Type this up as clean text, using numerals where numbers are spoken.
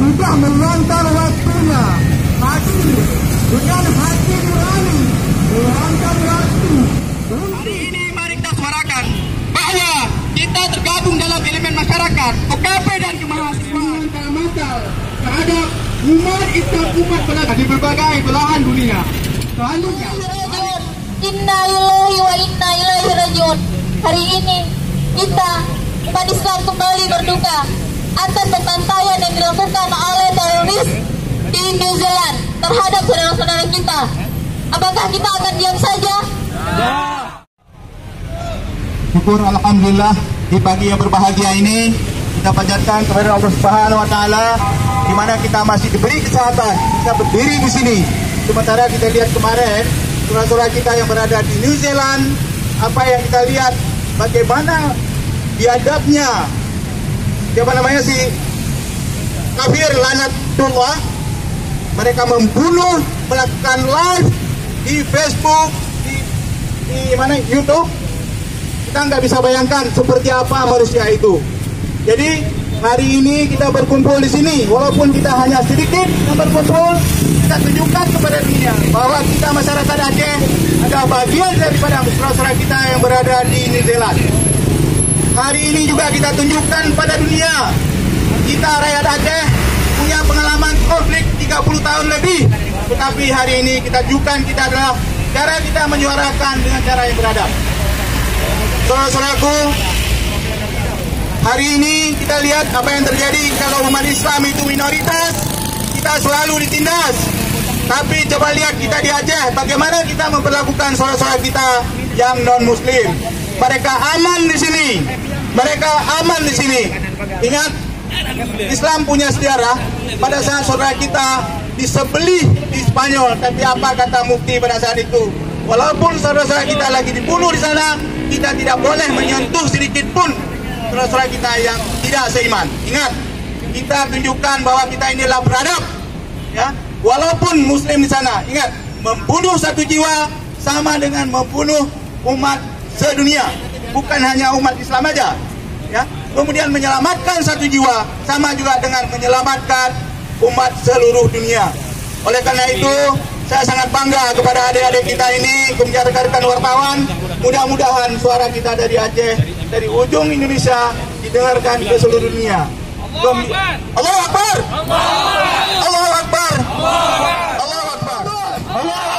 sudah meluangkan waktunya hadir dengan hati nurani, meluangkan waktu. Hari ini mari kita suarakan bahwa kita tergabung dalam elemen masyarakat, PKP dan kemahasiswaan terhadap umat Islam, umat beragama di berbagai belahan dunia. Selanjutnya, Inna lillahi wa inna ilaihi rajiun. Hari ini kita umat Islam kembali berduka atas pembantaian yang dilakukan oleh teroris di New Zealand terhadap saudara-saudara kita. Apakah kita akan diam saja? Syukur alhamdulillah di pagi yang berbahagia ini kita panjatkan kepada Allah Subhanahu wa taala di mana kita masih diberi kesehatan, kita berdiri di sini. Sementara kita lihat kemarin saudara-saudara kita yang berada di New Zealand, apa yang kita lihat bagaimana biadabnya siapa namanya si kafir lanatullah, mereka membunuh, melakukan live di Facebook, di mana YouTube. Kita nggak bisa bayangkan seperti apa manusia itu. Jadi hari ini kita berkumpul di sini, walaupun kita hanya sedikit yang berkumpul, kita tunjukkan kepada dunia bahwa kita masyarakat Aceh adalah bagian daripada saudara-saudara kita yang berada di New Zealand. Hari ini juga kita tunjukkan pada dunia, kita rakyat Aceh punya pengalaman konflik 30 tahun lebih, tetapi hari ini kita tunjukkan kita adalah cara kita menyuarakan dengan cara yang beradab. Saudara-saudaraku, hari ini kita lihat apa yang terjadi. Kalau umat Islam itu minoritas, kita selalu ditindas. Tapi coba lihat kita di Aceh, bagaimana kita memperlakukan saudara-saudara kita yang non-muslim. Mereka aman di sini. Mereka aman di sini. Ingat, Islam punya sejarah. Pada saat saudara kita disembelih di Spanyol, tapi apa kata mufti pada saat itu? Walaupun saudara-saudara kita lagi dibunuh di sana, kita tidak boleh menyentuh sedikit pun saudara-saudara kita yang tidak seiman. Ingat, kita tunjukkan bahwa kita inilah beradab, ya. Walaupun muslim di sana, ingat, membunuh satu jiwa sama dengan membunuh umat sedunia, bukan hanya umat Islam aja, ya. Kemudian menyelamatkan satu jiwa sama juga dengan menyelamatkan umat seluruh dunia. Oleh karena itu, saya sangat bangga kepada adik-adik kita ini, rekan-rekan wartawan. Mudah-mudahan suara kita dari Aceh, dari ujung Indonesia, didengarkan ke seluruh dunia. Allahu Akbar! Allahu Akbar! Allahu Akbar! Allahu Akbar!